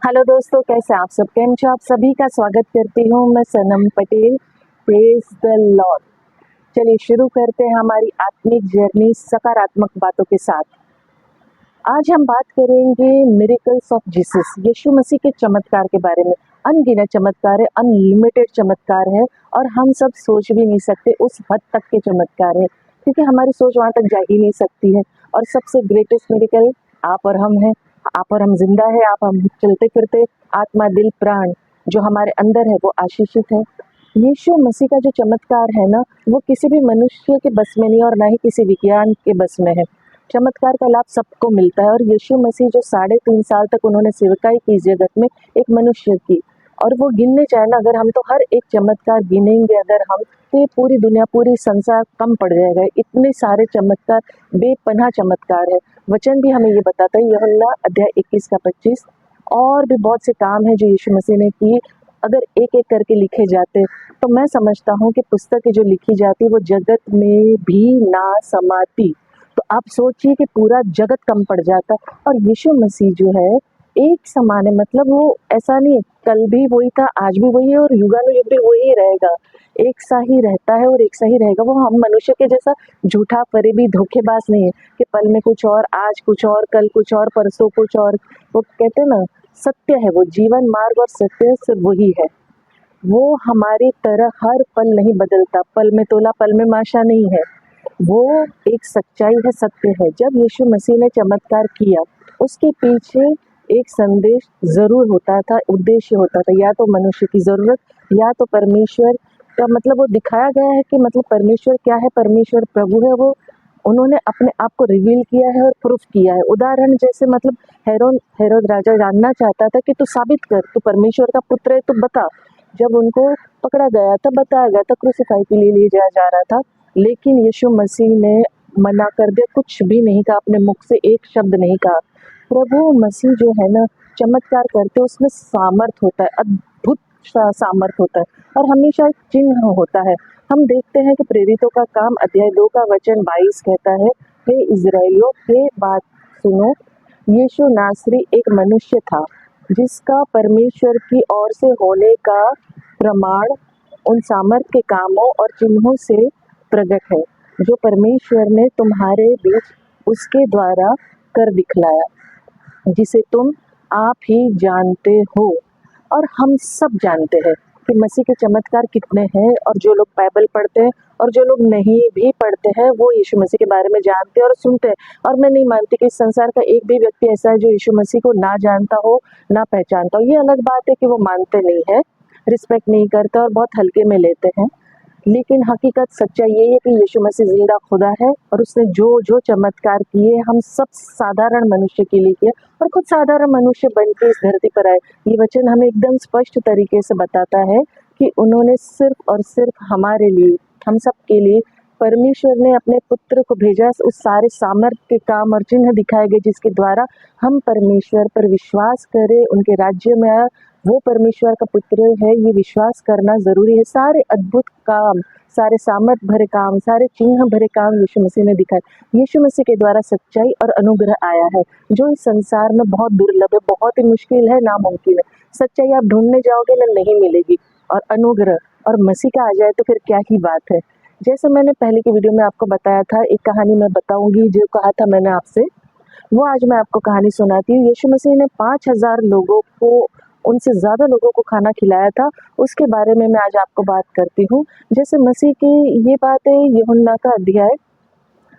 Hello दोस्तों, कैसे आप सब? केम छो? आप सभी का स्वागत करती हूँ मैं Sanam Patel. Praise the lord. चलिए शुरू करते हैं हमारी आत्मिक जर्नी सकारात्मक बातों के साथ। आज हम बात करेंगे मिरेकल्स ऑफ जीसस, यीशु मसीह के चमत्कार के बारे में। अनगिनत चमत्कार है, अनलिमिटेड चमत्कार है और हम सब सोच भी नहीं सकते उस हद तक के चमत्कार है, क्योंकि हमारी सोच वहां तक जा ही नहीं सकती है। और सबसे ग्रेटेस्ट मिरेकल आप और हम हैं। आप और हम जिंदा है, आप हम चलते फिरते, आत्मा दिल प्राण जो हमारे अंदर है वो आशीषित है। यीशु मसीह का जो चमत्कार है ना, वो किसी भी मनुष्य के बस में नहीं और ना ही किसी विज्ञान के बस में है। चमत्कार का लाभ सबको मिलता है और यीशु मसीह जो 3.5 साल तक उन्होंने सेवकाई की जगत में एक मनुष्य की, और वो गिनने चाहे ना, अगर हम तो हर एक चमत्कार गिनेंगे अगर हम, तो ये पूरी दुनिया पूरी संसार कम पड़ जाएगा। इतने सारे चमत्कार, बेपनाह चमत्कार है। वचन भी हमें ये बताता है, यूहन्ना अध्याय 21 का 25। और भी बहुत से काम है जो यीशु मसीह ने किए, अगर एक एक करके लिखे जाते तो मैं समझता हूँ कि पुस्तकें जो लिखी जाती वो जगत में भी ना समाती। तो आप सोचिए कि पूरा जगत कम पड़ जाता। और यीशु मसीह जो है एक समान है, मतलब वो ऐसा नहीं है, कल भी वही था, आज भी वही है और युगानुयुग भी वही रहेगा। एक सा ही रहता है और एक सा ही रहेगा। वो हम मनुष्य के जैसा झूठा फरेबी धोखेबाज नहीं है कि पल में कुछ और, आज कुछ और, कल कुछ और, परसों कुछ और। वो कहते हैं ना, सत्य है, वो जीवन मार्ग और सत्य सिर्फ वही है। वो हमारी तरह हर पल नहीं बदलता, पल में तोला पल में माशा नहीं है। वो एक सच्चाई है, सत्य है। जब यीशु मसीह ने चमत्कार किया, उसके पीछे एक संदेश जरूर होता था, उद्देश्य होता था, या तो मनुष्य की जरूरत या तो परमेश्वर का, मतलब वो दिखाया गया है कि मतलब परमेश्वर क्या है, परमेश्वर प्रभु है। वो उन्होंने अपने आप को रिवील किया है और प्रूफ किया है। उदाहरण जैसे मतलब हेरोद राजा जानना चाहता था कि तू साबित कर, तू परमेश्वर का पुत्र है, तू बता। जब उनको पकड़ा गया था, बताया गया था, क्रूसिफाई के लिए ले जाया जा रहा था, लेकिन यीशु मसीह ने मना कर दिया, कुछ भी नहीं कहा, अपने मुख से एक शब्द नहीं कहा। प्रभु मसीह जो है ना, चमत्कार करते उसमें सामर्थ होता है, अद्भुत सामर्थ होता है और हमेशा एक चिन्ह होता है। हम देखते हैं कि प्रेरितों का काम अध्याय 2 का वचन 22 कहता है, हे इजराइलियों, हे बात सुनो, यीशु नासरी एक मनुष्य था जिसका परमेश्वर की ओर से होने का प्रमाण उन सामर्थ के कामों और चिन्हों से प्रकट है, जो परमेश्वर ने तुम्हारे बीच उसके द्वारा कर दिखलाया, जिसे तुम आप ही जानते हो। और हम सब जानते हैं कि मसीह के चमत्कार कितने हैं, और जो लोग बाइबल पढ़ते हैं और जो लोग नहीं भी पढ़ते हैं वो यीशु मसीह के बारे में जानते हैं और सुनते हैं। और मैं नहीं मानती कि इस संसार का एक भी व्यक्ति ऐसा है जो यीशु मसीह को ना जानता हो, ना पहचानता हो। ये अलग बात है कि वो मानते नहीं है, रिस्पेक्ट नहीं करते और बहुत हल्के में लेते हैं, लेकिन हकीकत सच्चाई यही है कि यीशु मसीह जिंदा खुदा है और उसने जो जो चमत्कार किए हम सब साधारण मनुष्य के लिए किए, और खुद साधारण मनुष्य बन के इस धरती पर आए। ये वचन हमें एकदम स्पष्ट तरीके से बताता है कि उन्होंने सिर्फ और सिर्फ हमारे लिए, हम सब के लिए परमेश्वर ने अपने पुत्र को भेजा, उस सारे सामर्थ्य के काम और चिन्ह दिखाए गए जिसके द्वारा हम परमेश्वर पर विश्वास करें, उनके राज्य में आए, वो परमेश्वर का पुत्र है, ये विश्वास करना जरूरी है। सारे अद्भुत काम, सारे सामर्थ भरे काम, सारे चिन्ह भरे काम यीशु मसीह ने दिखाए। यीशु मसीह के द्वारा सच्चाई और अनुग्रह आया है, जो इस संसार में बहुत दुर्लभ है, बहुत ही मुश्किल है, नामुमकिन है। सच्चाई आप ढूंढने जाओगे ना, नहीं मिलेगी, और अनुग्रह और मसीह का आ जाए तो फिर क्या ही बात है। जैसे मैंने पहले की वीडियो में आपको बताया था, एक कहानी मैं बताऊंगी, जो कहा था मैंने आपसे, वो आज मैं आपको कहानी सुनाती हूँ। यीशु मसीह ने 5,000 लोगों को, उनसे ज़्यादा लोगों को खाना खिलाया था, उसके बारे में मैं आज आपको बात करती हूँ। जैसे मसीह की ये बात है, यूहन्ना का अध्याय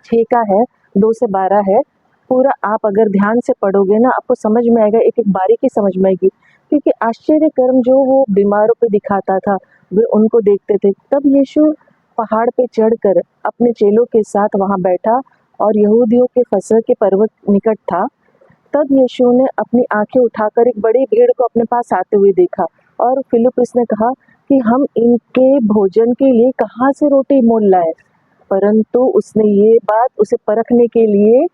6 का है, 2 से 12 है। पूरा आप अगर ध्यान से पढ़ोगे ना, आपको समझ में आएगा, एक एक बारीकी समझ में आएगी, क्योंकि आश्चर्य कर्म जो वो बीमारों पे दिखाता था, वे उनको देखते थे। तब यीशु पहाड़ पे चढ़कर अपने चेलों के साथ वहाँ बैठा और यहूदियों के फसह के पर्वत निकट था। तब यीशु ने अपनी आंखें उठाकर एक बड़ी भीड़ को अपने पास आते हुए देखा, और फिलिप्पुस ने कहा कि हम इनके भोजन के लिए कहाँ से रोटी मोल लाए। परंतु उसने ये बात उसे परखने के लिए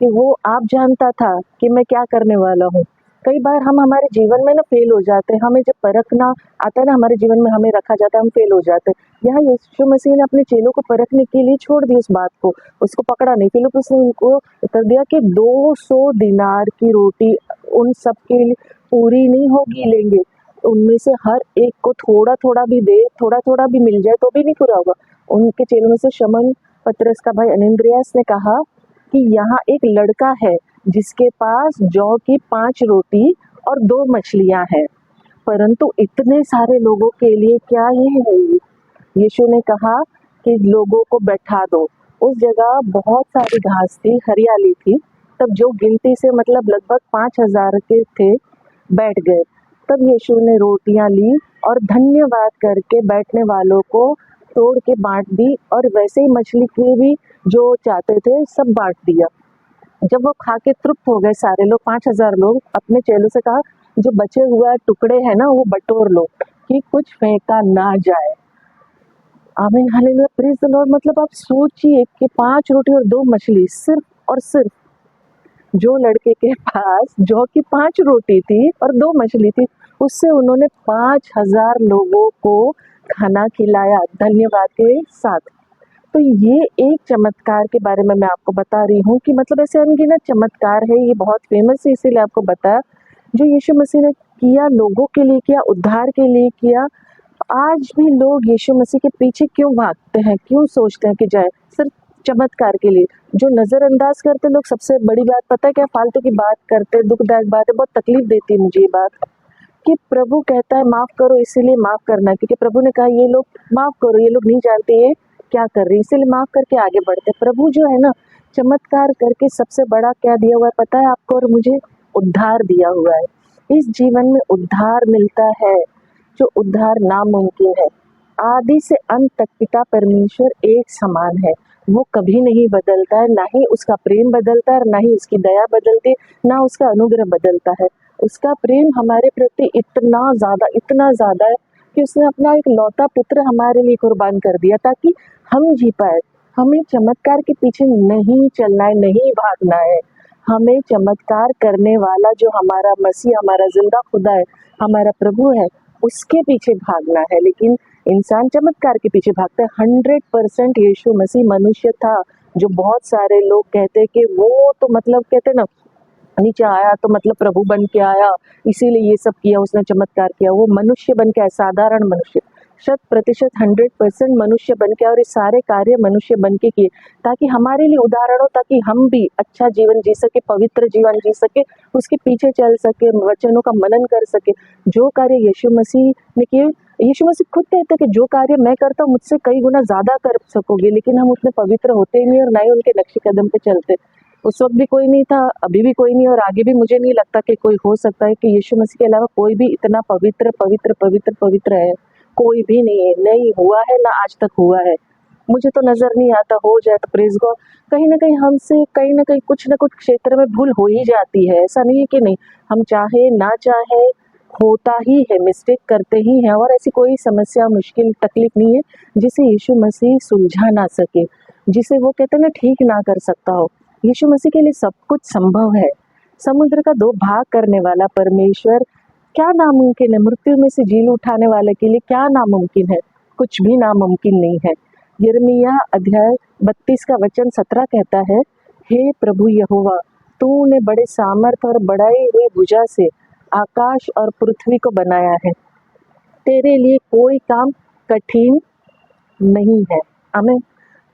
कि वो आप जानता था कि मैं क्या करने वाला हूँ। कई बार हम हमारे जीवन में ना फेल हो जाते हैं, हमें जब परखना आता है ना, हमारे जीवन में हमें रखा जाता है, हम फेल हो जाते हैं। यहाँ यीशु मसीह ने अपने चेलों को परखने के लिए छोड़ दी उस बात को, उसको पकड़ा नहीं। फिलिप्पुस ने उनको उत्तर दिया कि 200 दिनार की रोटी उन सब के लिए पूरी नहीं होगी लेंगे, उनमें से हर एक को थोड़ा थोड़ा भी दे, थोड़ा थोड़ा भी मिल जाए तो भी नहीं पूरा होगा। उनके चेलों में से शमन पतरस का भाई अनिंद्रियास ने कहा कि यहाँ एक लड़का है जिसके पास जौ की 5 रोटी और 2 मछलियां हैं, परंतु इतने सारे लोगों के लिए क्या ये है? यीशु ने कहा कि लोगों को बैठा दो। उस जगह बहुत सारी घास थी, हरियाली थी। तब जो गिनती से मतलब लगभग 5,000 के थे, बैठ गए। तब यीशु ने रोटियां ली और धन्यवाद करके बैठने वालों को तोड़ के बांट दी, और वैसे ही मछली के भी जो चाहते थे सब बांट दिया। जब वो खा के तृप्त हो गए सारे लोग, 5,000 लोग, अपने चेलों से कहा जो बचे हुए टुकड़े हैं ना वो बटोर लो कि कुछ फेंका ना जाए। आमीन, हालेलुया, प्रेज द लॉर्ड। मतलब आप सोचिए कि 5 रोटी और 2 मछली, सिर्फ और सिर्फ जो लड़के के पास जौ की 5 रोटी थी और 2 मछली थी, उससे उन्होंने 5,000 लोगों को खाना खिलाया धन्यवाद के साथ। तो ये एक चमत्कार के बारे में मैं आपको बता रही हूँ कि मतलब ऐसे अनगिनत चमत्कार है, ये बहुत फेमस है इसीलिए आपको बताया, जो यीशु मसीह ने किया, लोगों के लिए किया, उद्धार के लिए किया। आज भी लोग यीशु मसीह के पीछे क्यों भागते हैं, क्यों सोचते हैं कि जाए? सिर्फ चमत्कार के लिए। जो नज़रअंदाज करते लोग, सबसे बड़ी बात पता है क्या, फालतू की बात करते, दुखदायक बात है, बहुत तकलीफ देती है मुझे ये बात कि प्रभु कहता है माफ़ करो, इसीलिए माफ़ करना है, क्योंकि प्रभु ने कहा ये लोग माफ़ करो, ये लोग नहीं जानते ये क्या कर रहे हैं, इसीलिए माफ़ करके आगे बढ़ते। प्रभु जो है ना, चमत्कार करके सबसे बड़ा क्या दिया हुआ है पता है आपको और मुझे? उद्धार दिया हुआ है। इस जीवन में उद्धार मिलता है, जो उद्धार नामुमकिन है। आदि से अंत तक पिता परमेश्वर एक समान है, वो कभी नहीं बदलता है, ना ही उसका प्रेम बदलता है, ना ही उसकी दया बदलती, ना उसका अनुग्रह बदलता है। उसका प्रेम हमारे प्रति इतना ज़्यादा है कि उसने अपना एक लौता पुत्र हमारे लिए कुर्बान कर दिया ताकि हम जी पाए। हमें चमत्कार के पीछे नहीं चलना है, नहीं भागना है। हमें चमत्कार करने वाला जो हमारा मसीह, हमारा जिंदा खुदा है, हमारा प्रभु है, उसके पीछे भागना है। लेकिन इंसान चमत्कार के पीछे भागता है। 100% यीशु मसीह मनुष्य था, जो बहुत सारे लोग कहते हैं कि वो तो मतलब कहते हैं ना, नीचे आया तो मतलब प्रभु बन के आया, इसीलिए ये सब किया, उसने चमत्कार किया। वो मनुष्य बन के आया, साधारण मनुष्य, 100% 100% मनुष्य बन के, और ये सारे कार्य मनुष्य बन के किए ताकि हमारे लिए उदाहरण हो, ताकि हम भी अच्छा जीवन जी सके, पवित्र जीवन जी सके, उसके पीछे चल सके, वचनों का मनन कर सके। जो कार्य यीशु मसीह ने किए, यीशु मसीह खुद कहते हैं कि जो कार्य मैं करता हूँ मुझसे कई गुना ज्यादा कर सकोगे, लेकिन हम उतने पवित्र होते ही नहीं और ना ही उनके नक्शे कदम पे चलते। उस वक्त भी कोई नहीं था, अभी भी कोई नहीं, और आगे भी मुझे नहीं लगता कि कोई हो सकता है कि यीशु मसीह के अलावा कोई भी इतना पवित्र पवित्र पवित्र पवित्र है। कोई भी नहीं है, नहीं हुआ है, ना आज तक हुआ है। मुझे तो नजर नहीं आता, हो जाए तो प्रेज गॉड। कहीं ना कहीं हमसे कहीं ना कहीं कुछ ना कुछ क्षेत्र में भूल हो ही जाती है, ऐसा नहीं है कि नहीं, हम चाहे ना चाहे होता ही है, मिस्टेक करते ही हैं। और ऐसी कोई समस्या, मुश्किल, तकलीफ नहीं है जिसे यीशु मसीह सुलझा ना सके, जिसे वो कहते हैं ना ठीक ना कर सकता हो। यीशु मसीह के लिए सब कुछ संभव है। समुद्र का 2 भाग करने वाला परमेश्वर, क्या नामुमकिन है? मृत्यु में से जी उठाने वाले के लिए क्या नामुमकिन है? कुछ भी नामुमकिन नहीं है। यिर्मयाह अध्याय 32 का वचन 17 कहता है, हे प्रभु यहोवा, तूने बड़े सामर्थ और बढ़ाई हुई भुजा से आकाश और पृथ्वी को बनाया है। तेरे लिए कोई काम कठिन नहीं है। आमीन।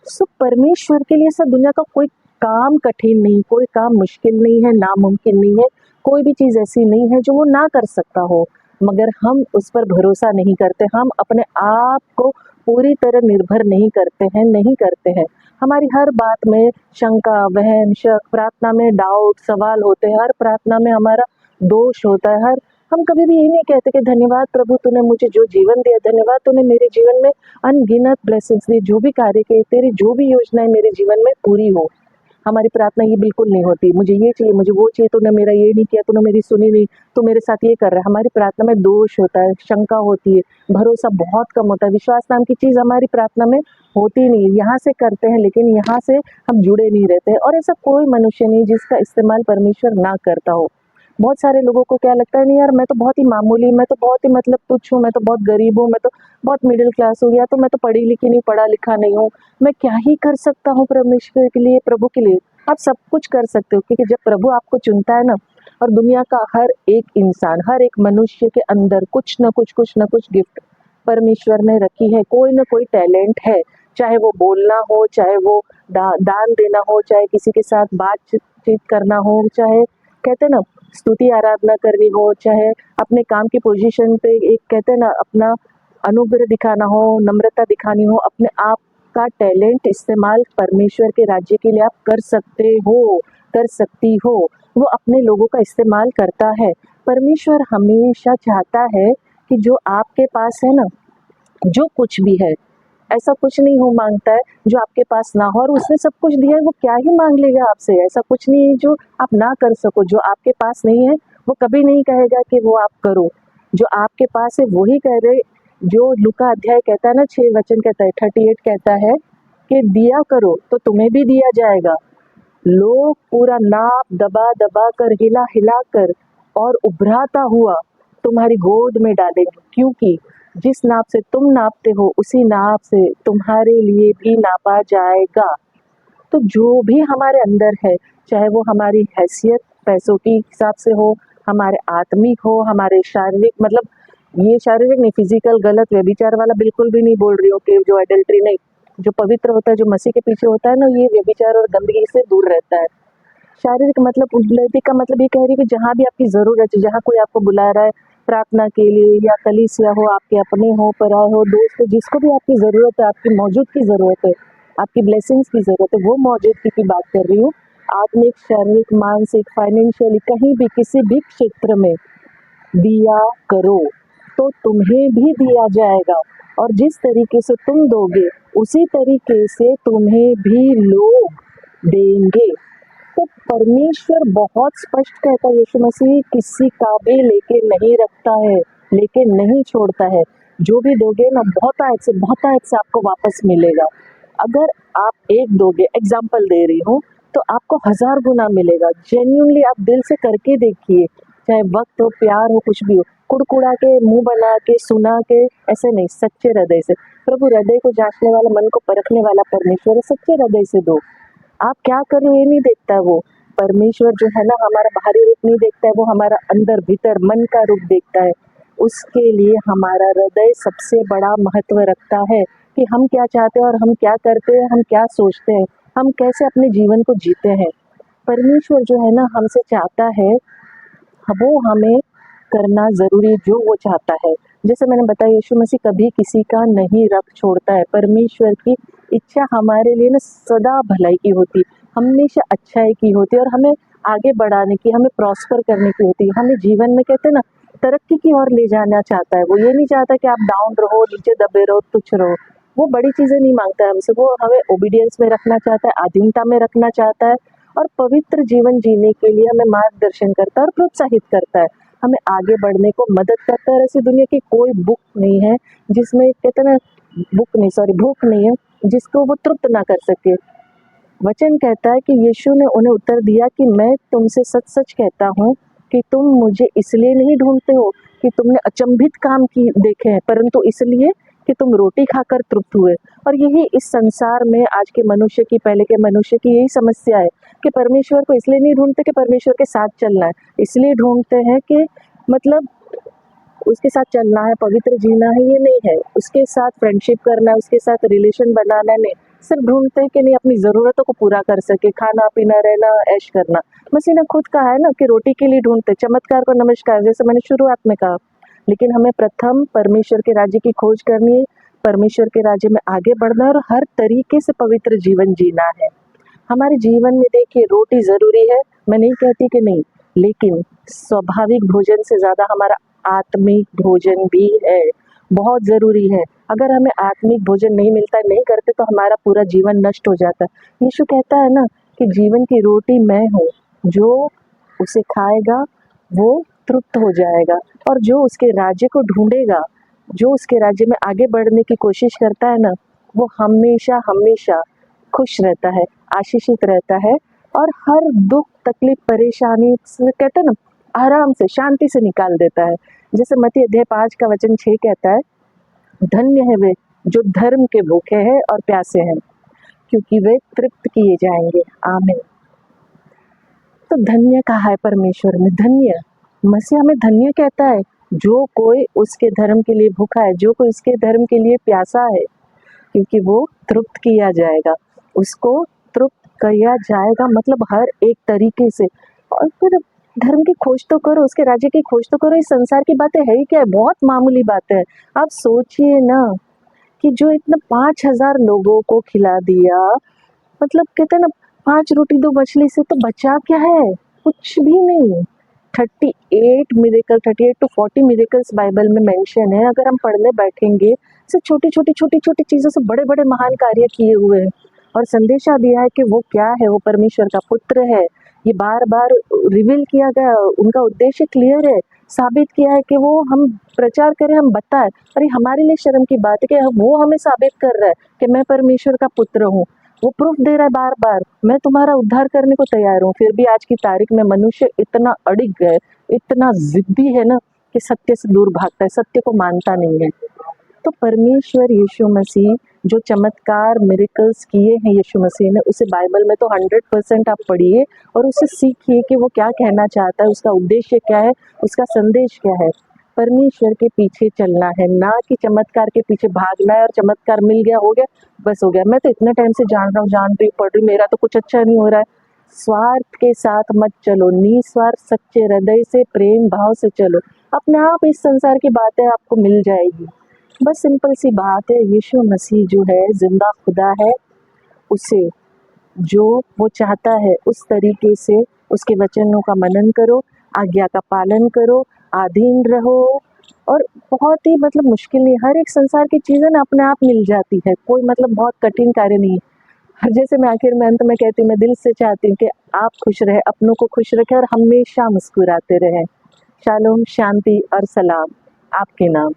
सो परमेश्वर के लिए सब दुनिया का कोई काम कठिन नहीं, कोई काम मुश्किल नहीं है, नामुमकिन नहीं है। कोई भी चीज़ ऐसी नहीं है जो वो ना कर सकता हो, मगर हम उस पर भरोसा नहीं करते। हम अपने आप को पूरी तरह निर्भर नहीं करते हैं। हमारी हर बात में शंका, वहम, शक, प्रार्थना में डाउट, सवाल होते हैं। हर प्रार्थना में हमारा दोष होता है। हम कभी भी यही नहीं कहते कि धन्यवाद प्रभु, तूने मुझे जो जीवन दिया, धन्यवाद तूने मेरे जीवन में अनगिनत ब्लेसिंग्स दी, जो भी कार्य किए, तेरी जो भी योजनाएं मेरे जीवन में पूरी हो। हमारी प्रार्थना ये बिल्कुल नहीं होती, मुझे ये चाहिए, मुझे वो चाहिए, तूने मेरा ये नहीं किया, तूने मेरी सुनी नहीं, तू मेरे साथ ये कर रहा है। हमारी प्रार्थना में दोष होता है, शंका होती है, भरोसा बहुत कम होता है, विश्वास नाम की चीज़ हमारी प्रार्थना में होती नहीं। यहाँ से करते हैं लेकिन यहाँ से हम जुड़े नहीं रहते। और ऐसा कोई मनुष्य नहीं जिसका इस्तेमाल परमेश्वर ना करता हो। बहुत सारे लोगों को क्या लगता है, नहीं यार मैं तो बहुत ही मामूली, मैं तो बहुत ही मतलब तुच्छ हूँ, मैं तो बहुत गरीब हूँ, मैं तो बहुत मिडिल क्लास हूँ, या तो मैं तो पढ़ी लिखी नहीं, पढ़ा लिखा नहीं हूँ, मैं क्या ही कर सकता हूँ परमेश्वर के लिए, प्रभु के लिए। आप सब कुछ कर सकते हो, क्योंकि जब प्रभु आपको चुनता है ना, और दुनिया का हर एक इंसान, हर एक मनुष्य के अंदर कुछ न कुछ गिफ्ट परमेश्वर ने रखी है। कोई न कोई टैलेंट है, चाहे वो बोलना हो, चाहे वो दान देना हो, चाहे किसी के साथ बातचीत करना हो, चाहे कहते हैं ना स्तुति आराधना करनी हो, चाहे अपने काम की पोजीशन पे एक कहते हैं ना अपना अनुग्रह दिखाना हो, नम्रता दिखानी हो, अपने आप का टैलेंट इस्तेमाल परमेश्वर के राज्य के लिए आप कर सकते हो, कर सकती हो। वो अपने लोगों का इस्तेमाल करता है। परमेश्वर हमेशा चाहता है कि जो आपके पास है ना, जो कुछ भी है, ऐसा कुछ नहीं हो मांगता है जो आपके पास ना हो, और उसने सब कुछ दिया है, वो क्या ही मांग लेगा आपसे। ऐसा कुछ नहीं है जो आप ना कर सको। जो आपके पास नहीं है वो कभी नहीं कहेगा कि वो आप करो। जो आपके पास है वही कह रहे। जो लूका अध्याय कहता है ना, 6 वचन कहता है, 38 कहता है कि दिया करो तो तुम्हें भी दिया जाएगा। लोग पूरा नाप दबा दबा कर, हिला हिला कर और उभराता हुआ तुम्हारी गोद में डालेंगे, क्योंकि जिस नाप से तुम नापते हो उसी नाप से तुम्हारे लिए भी नापा जाएगा। तो जो भी हमारे अंदर है, चाहे वो हमारी हैसियत पैसों के हिसाब से हो, हमारे आत्मिक हो, हमारे शारीरिक, मतलब ये शारीरिक नहीं, फिजिकल गलत व्यभिचार वाला बिल्कुल भी नहीं बोल रही हूँ कि जो एडल्ट्री नहीं, जो पवित्र होता है, जो मसीह के पीछे होता है ना, ये व्यभिचार और गंदगी से दूर रहता है। शारीरिक मतलब उन्नति का मतलब ये कह रही है कि जहाँ भी आपकी ज़रूरत है, जहाँ कोई आपको बुला रहा है प्रार्थना के लिए, या कलीसिया हो, आपके अपने हो, पराए हो, दोस्त हो, जिसको भी आपकी ज़रूरत है, आपकी मौजूद की ज़रूरत है, आपकी ब्लेसिंग्स की ज़रूरत है, वो मौजूदगी की बात कर रही हूँ। आत्मिक, शारीरिक, मानसिक, फाइनेंशियली, कहीं भी किसी भी क्षेत्र में दिया करो तो तुम्हें भी दिया जाएगा, और जिस तरीके से तुम दोगे उसी तरीके से तुम्हें भी लोग देंगे। तो परमेश्वर बहुत स्पष्ट कहता है, यीशु मसीह किसी का भी लेके नहीं रखता है, लेके नहीं छोड़ता है। जो भी दोगे ना, बहुत आयत से आपको वापस मिलेगा। अगर आप एक दोगे, एग्जाम्पल दे रही हूँ, तो आपको 1000 गुना मिलेगा। जेन्युइनली आप दिल से करके देखिए, चाहे वक्त हो, प्यार हो, कुछ भी हो, कुड़कुड़ा के, मुंह बना के, सुना के, ऐसे नहीं, सच्चे हृदय से। प्रभु हृदय को जांचने वाला, मन को परखने वाला परमेश्वर है, सच्चे हृदय से दो। आप क्या कर रहे हो ये नहीं देखता है वो। परमेश्वर जो है ना, हमारा बाहरी रूप नहीं देखता है, वो हमारा अंदर भीतर मन का रूप देखता है। उसके लिए हमारा हृदय सबसे बड़ा महत्व रखता है कि हम क्या चाहते हैं और हम क्या करते हैं, हम क्या सोचते हैं, हम कैसे अपने जीवन को जीते हैं। परमेश्वर जो है ना, हमसे चाहता है वो हमें करना ज़रूरी जो वो चाहता है। जैसे मैंने बताया, यीशु मसीह कभी किसी का नहीं रख छोड़ता है। परमेश्वर की इच्छा हमारे लिए ना सदा भलाई की होती, हमेशा अच्छाई की होती है, और हमें आगे बढ़ाने की, हमें प्रॉस्पर करने की होती है। हमें जीवन में कहते हैं ना तरक्की की ओर ले जाना चाहता है। वो ये नहीं चाहता कि आप डाउन रहो, नीचे दबे रहो, तुच्छ रहो। वो बड़ी चीज़ें नहीं मांगता है हमसे, वो हमें ओबीडियंस में रखना चाहता है, आधीनता में रखना चाहता है, और पवित्र जीवन जीने के लिए हमें मार्गदर्शन करता है और प्रोत्साहित करता है, हमें आगे बढ़ने को मदद करता है। और ऐसी दुनिया की कोई बुक नहीं है जिसमें कहते ना, भूख नहीं है जिसको वो तृप्त ना कर सके। वचन कहता है कि यीशु ने उन्हें उत्तर दिया कि मैं तुमसे सच सच कहता हूँ कि तुम मुझे इसलिए नहीं ढूंढते हो कि तुमने अचंभित काम की देखे हैं, परंतु इसलिए कि तुम रोटी खाकर तृप्त हुए। और यही इस संसार में आज के मनुष्य की, पहले के मनुष्य की यही समस्या है कि परमेश्वर को इसलिए नहीं ढूंढते कि परमेश्वर के साथ चलना है, इसलिए ढूंढते हैं कि मतलब उसके साथ चलना है, पवित्र जीना है, ये नहीं है, उसके साथ फ्रेंडशिप करना है, उसके साथ रिलेशन बनाना है, नहीं, सिर्फ ढूंढते हैं कि नहीं अपनी ज़रूरतों को पूरा कर सके, खाना पीना, रहना, ऐश करना। मसीह ने खुद कहा है ना कि रोटी के लिए ढूंढते, चमत्कार को नमस्कार, जैसे मैंने शुरुआत में कहा। लेकिन हमें प्रथम परमेश्वर के राज्य की खोज करनी है, परमेश्वर के राज्य में आगे बढ़ना है, और हर तरीके से पवित्र जीवन जीना है। हमारे जीवन में देखिए, रोटी ज़रूरी है, मैं नहीं कहती कि नहीं, लेकिन स्वाभाविक भोजन से ज़्यादा हमारा आत्मिक भोजन भी है, बहुत ज़रूरी है। अगर हमें आत्मिक भोजन नहीं मिलता, नहीं करते, तो हमारा पूरा जीवन नष्ट हो जाता है। यीशु कहता है ना कि जीवन की रोटी मैं हूँ, जो उसे खाएगा वो तृप्त हो जाएगा, और जो उसके राज्य को ढूंढेगा, जो उसके राज्य में आगे बढ़ने की कोशिश करता है ना, वो हमेशा हमेशा खुश रहता है, आशीषित रहता है, और हर दुख, तकलीफ, परेशानी से कहते हैं ना आराम से, शांति से निकाल देता है। जैसे मत्ती अध्याय 5 का वचन 6 कहता है, धन्य है वे जो धर्म के भूखे हैं और प्यासे हैं, क्योंकि वे तृप्त किए जाएंगे। आमीन। तो धन्य कहा है परमेश्वर ने, धन्य मसीहा में धन्य कहता है जो कोई उसके धर्म के लिए भूखा है, जो कोई उसके धर्म के लिए प्यासा है, क्योंकि वो तृप्त किया जाएगा, उसको तृप्त किया जाएगा, मतलब हर एक तरीके से। और फिर धर्म की खोज तो करो, उसके राज्य की खोज तो करो। इस संसार की बातें है ही क्या है, बहुत मामूली बातें है। आप सोचिए ना कि जो इतना 5,000 लोगों को खिला दिया, मतलब कहते हैं ना 5 रोटी 2 मछली से तो बचा क्या है, कुछ भी नहीं। 38 मिरेकल, 38 टू 40 मिरेकल्स बाइबल में मेंशन है। अगर हम पढ़ने बैठेंगे, से छोटी छोटी चीजों से बड़े बड़े महान कार्य किए हुए हैं, और संदेशा दिया है कि वो क्या है, वो परमेश्वर का पुत्र है। ये बार बार रिवील किया गया, उनका उद्देश्य क्लियर है, साबित किया है कि वो हम प्रचार करें, हम बताएं। और ये हमारे लिए शर्म की बात है कि वो हमें साबित कर रहा है कि मैं परमेश्वर का पुत्र हूँ। वो प्रूफ दे रहा है बार बार, मैं तुम्हारा उद्धार करने को तैयार हूँ। फिर भी आज की तारीख में मनुष्य इतना अड़िग है, इतना जिद्दी है ना कि सत्य से दूर भागता है, सत्य को मानता नहीं है। तो परमेश्वर यीशु मसीह जो चमत्कार मिरेकल्स किए हैं यीशु मसीह ने, उसे बाइबल में तो 100% आप पढ़िए और उसे सीखिए कि वो क्या कहना चाहता है, उसका उद्देश्य क्या है, उसका संदेश क्या है। परमेश्वर के पीछे चलना है, ना कि चमत्कार के पीछे भागना है। और चमत्कार मिल गया, हो गया, बस हो गया, मैं तो इतने टाइम से जान रहा हूँ, जान रही पढ़ रही, मेरा तो कुछ अच्छा नहीं हो रहा है। स्वार्थ के साथ मत चलो, निस्वार्थ सच्चे हृदय से प्रेम भाव से चलो, अपने आप इस संसार की बातें आपको मिल जाएगी। बस सिंपल सी बात है, यीशु मसीह जो है जिंदा खुदा है, उसे जो वो चाहता है उस तरीके से उसके वचनों का मनन करो, आज्ञा का पालन करो, अधीन रहो। और बहुत ही मतलब मुश्किल नहीं, हर एक संसार की चीज़ें ना अपने आप मिल जाती है, कोई मतलब बहुत कठिन कार्य नहीं है। और जैसे मैं आखिर में अंत में कहती हूँ, मैं दिल से चाहती हूँ कि आप खुश रहे, अपनों को खुश रखें और हमेशा मुस्कुराते रहें। शालोम, शांति और सलाम आपके नाम।